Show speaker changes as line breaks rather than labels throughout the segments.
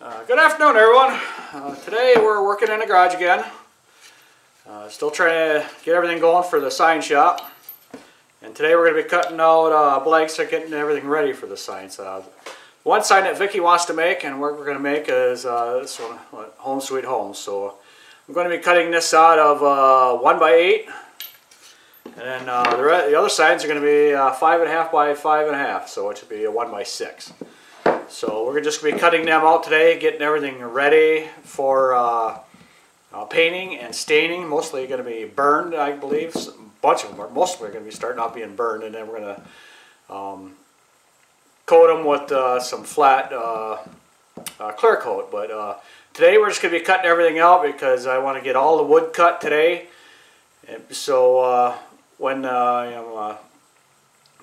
Good afternoon, everyone. Today we're working in the garage again. Still trying to get everything going for the sign shop. And today we're going to be cutting out blanks and getting everything ready for the signs. One sign that Vicki wants to make, and what we're going to make is this one, Home Sweet Home. So I'm going to be cutting this out of 1x8. And then the other signs are going to be 5.5 by 5.5, so it should be a 1x6. So we're just going to be cutting them out today, getting everything ready for painting and staining. Mostly going to be burned, I believe. A bunch of them are. Most of them are going to be starting out being burned, and then we're going to coat them with some flat clear coat. But today we're just going to be cutting everything out because I want to get all the wood cut today. And so when I'm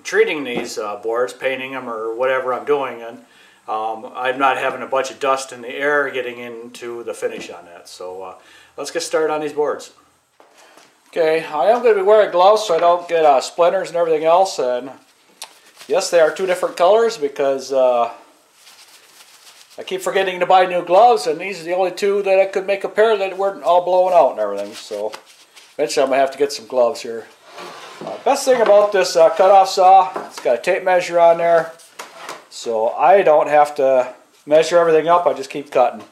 treating these boards, painting them or whatever I'm doing, and I'm not having a bunch of dust in the air getting into the finish on that. So let's get started on these boards. Okay, I am going to be wearing gloves so I don't get splinters and everything else. And yes, they are two different colors because I keep forgetting to buy new gloves, and these are the only two that I could make a pair that weren't all blown out and everything. So eventually I'm going to have to get some gloves here. Best thing about this cutoff saw, it's got a tape measure on there. So I don't have to measure everything up, I just keep cutting.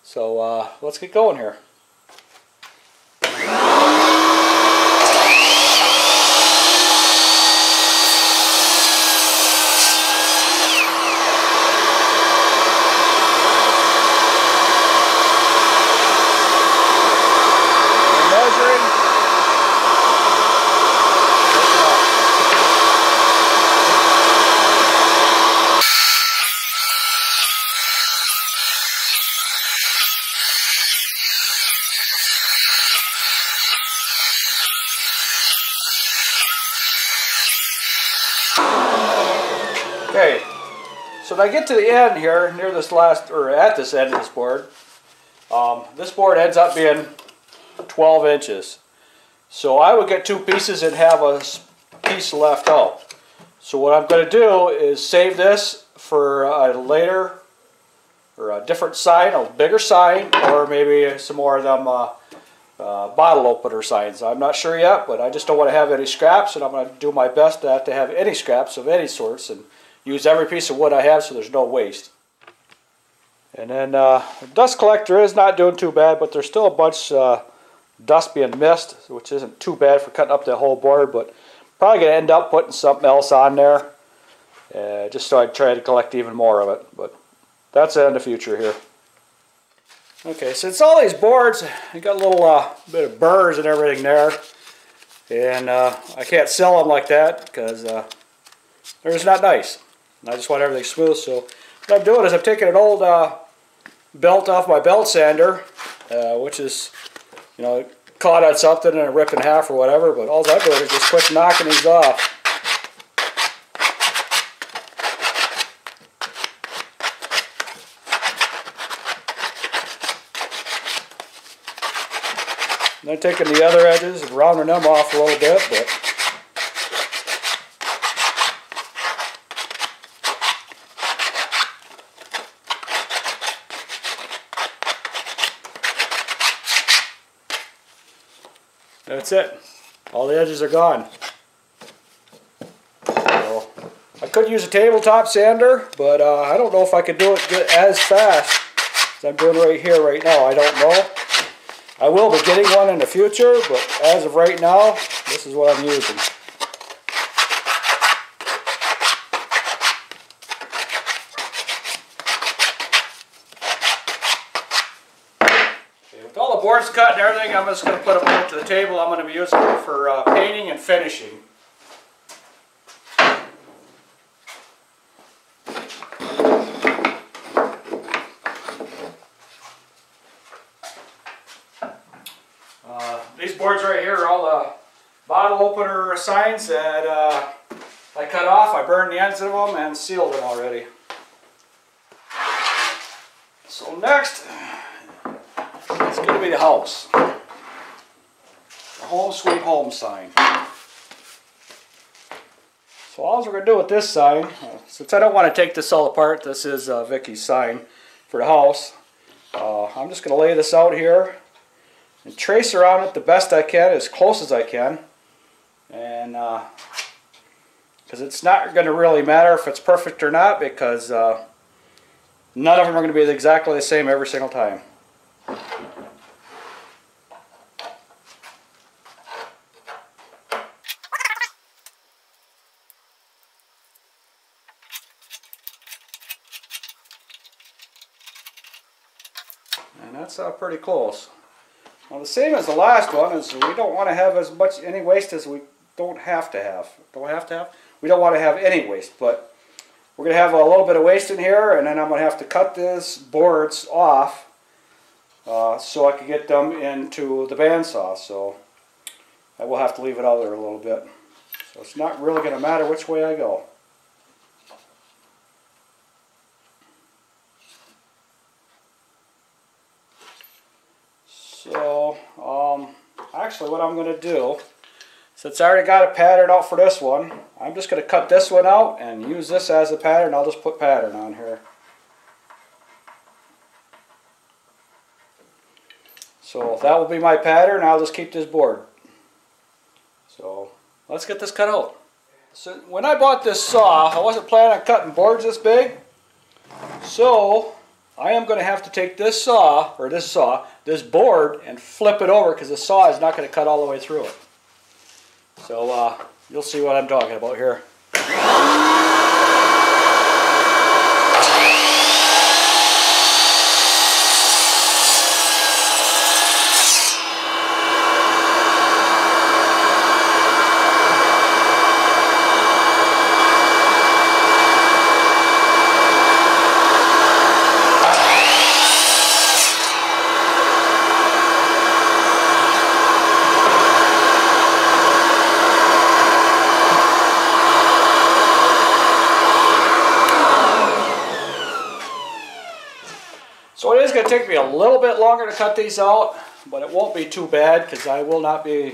So let's get going here. Okay, so when I get to the end here, near this last, or at this end of this board ends up being 12 inches. So I would get two pieces and have a piece left out. So what I'm going to do is save this for a later, or a different sign, a bigger sign, or maybe some more of them bottle opener signs. I'm not sure yet, but I just don't want to have any scraps, and I'm going to do my best not to have any scraps of any sorts, and use every piece of wood I have so there's no waste. And then the dust collector is not doing too bad, but there's still a bunch dust being missed, which isn't too bad for cutting up the whole board, but probably going to end up putting something else on there just so I try to collect even more of it, but that's in the future here. Okay, since all these boards, I got a little bit of burrs and everything there, and I can't sell them like that because they're just not nice. I just want everything smooth, so what I'm doing is I'm taking an old belt off my belt sander, which is, you know, caught on something and ripped in half or whatever, but all I'm doing is just quick knocking these off. And then taking the other edges and rounding them off a little bit, but that's it. All the edges are gone. So, I could use a tabletop sander, but I don't know if I could do it as fast as I'm doing right here right now. I don't know. I will be getting one in the future, but as of right now, this is what I'm using. With all the boards cut and everything, I'm just going to put them up to the table. I'm going to be using them for painting and finishing. These boards right here are all the bottle opener signs that I cut off. I burned the ends of them and sealed them already. So next, it's going to be the house. The Home Sweet Home sign. So all we're going to do with this sign, since I don't want to take this all apart, this is Vicki's sign. for the house. I'm just going to lay this out here and trace around it the best I can, as close as I can. And because it's not going to really matter if it's perfect or not, because none of them are going to be exactly the same every single time. And that's pretty close. Well, the same as the last one is we don't want to have as much any waste as we don't have to have. We don't want to have any waste, but we're going to have a little bit of waste in here, and then I'm going to have to cut these boards off so I can get them into the bandsaw. So I will have to leave it out there a little bit. So it's not really going to matter which way I go. So, actually what I'm going to do, since I already got a pattern out for this one, I'm just going to cut this one out and use this as a pattern. I'll just put pattern on here. So that will be my pattern. I'll just keep this board. So let's get this cut out. So when I bought this saw, I wasn't planning on cutting boards this big. So I am going to have to take this board, and flip it over, because the saw is not going to cut all the way through it. So you'll see what I'm talking about here. So it is going to take me a little bit longer to cut these out, but it won't be too bad, because I will not be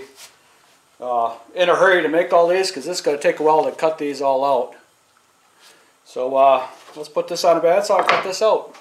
in a hurry to make all these, because it's going to take a while to cut these all out. So let's put this on a bandsaw and cut this out.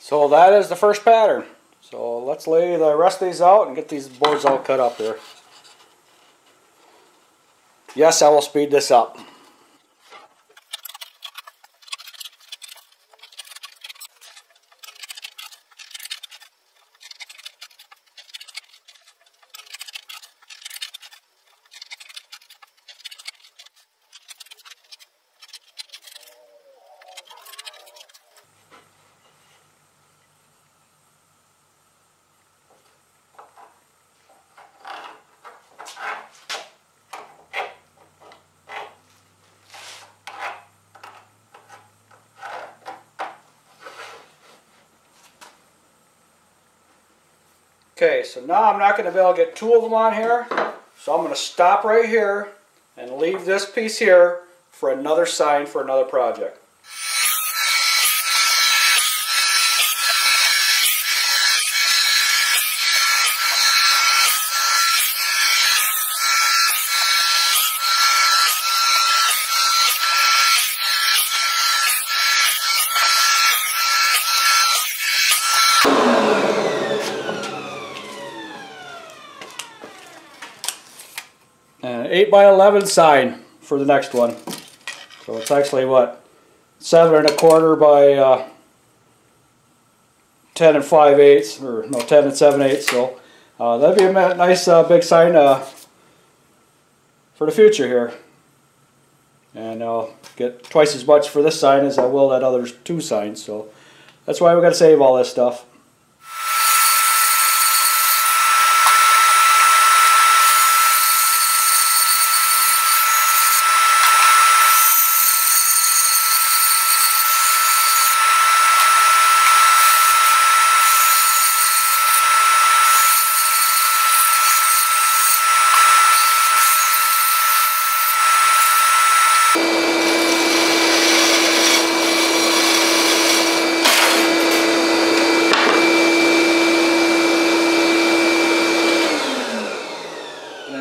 So that is the first pattern. So let's lay the rest of these out and get these boards all cut up here. Yes, I will speed this up. Okay, so now I'm not going to be able to get two of them on here, so I'm going to stop right here and leave this piece here for another sign for another project. An 8x11 sign for the next one. So it's actually what, 7 1/4 by 10 5/8, or no, 10 7/8. So that'd be a nice big sign for the future here. And I'll get twice as much for this sign as I will that other 2 signs. So that's why we got to save all this stuff.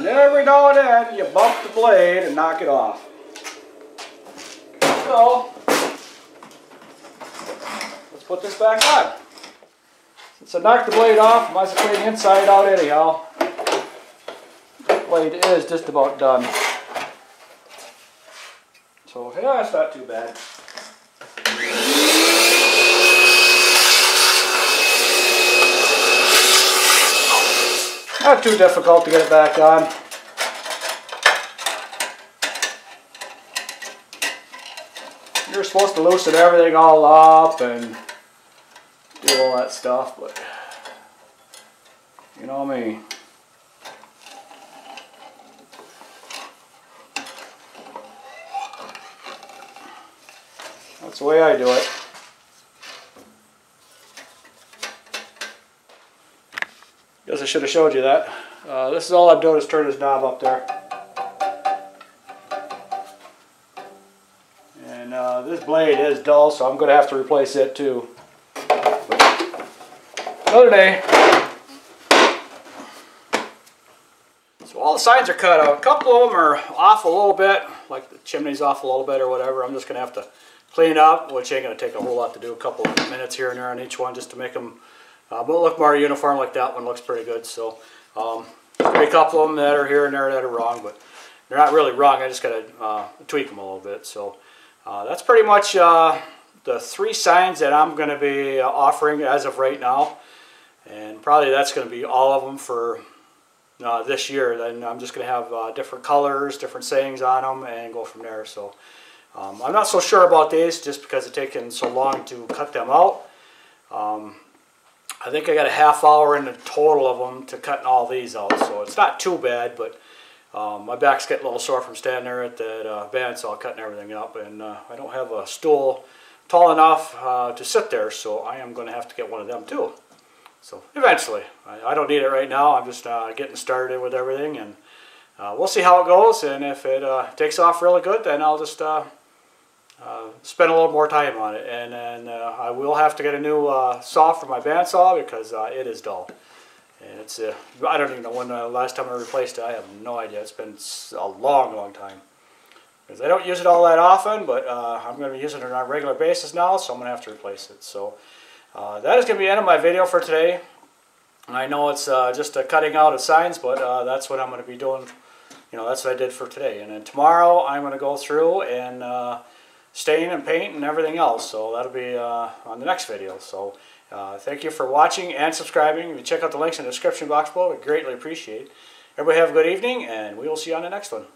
Every now and then you bump the blade and knock it off. So let's put this back on. Since I knocked the blade off, I might as well clean the inside out anyhow. The blade is just about done. So yeah, it's not too bad. Not too difficult to get it back on. You're supposed to loosen everything all up and do all that stuff, but you know me. That's the way I do it. Guess I should have showed you that. This is all I'm doing is turn this knob up there. And this blade is dull, so I'm going to have to replace it too. But another day. So all the signs are cut out. A couple of them are off a little bit, like the chimney's off a little bit or whatever. I'm just going to have to clean up, which ain't going to take a whole lot to do. A couple of minutes here and there on each one just to make them look more uniform. Like that one looks pretty good. So there's going to be a couple of them that are here and there that are wrong, but they're not really wrong. I just got to tweak them a little bit. So that's pretty much the 3 signs that I'm going to be offering as of right now. And probably that's going to be all of them for this year. Then I'm just going to have different colors, different sayings on them, and go from there. So I'm not so sure about these just because it's taken so long to cut them out. I think I got a half hour in the total of them to cutting all these out, so it's not too bad, but my back's getting a little sore from standing there at that bandsaw cutting everything up, and I don't have a stool tall enough to sit there, so I am going to have to get one of them too. So eventually. I don't need it right now. I'm just getting started with everything, and we'll see how it goes, and if it takes off really good, then I'll just spend a little more time on it. And then I will have to get a new saw for my bandsaw because it is dull. And it's I don't even know when the last time I replaced it. I have no idea. It's been a long time. Because I don't use it all that often, but I'm going to be using it on a regular basis now, so I'm going to have to replace it. So that is going to be the end of my video for today. And I know it's just a cutting out of signs, but that's what I'm going to be doing. You know, that's what I did for today. And then tomorrow I'm going to go through and stain and paint and everything else. So that'll be on the next video. So thank you for watching and subscribing. If you check out the links in the description box below, we greatly appreciate it. Everybody have a good evening, and we will see you on the next one.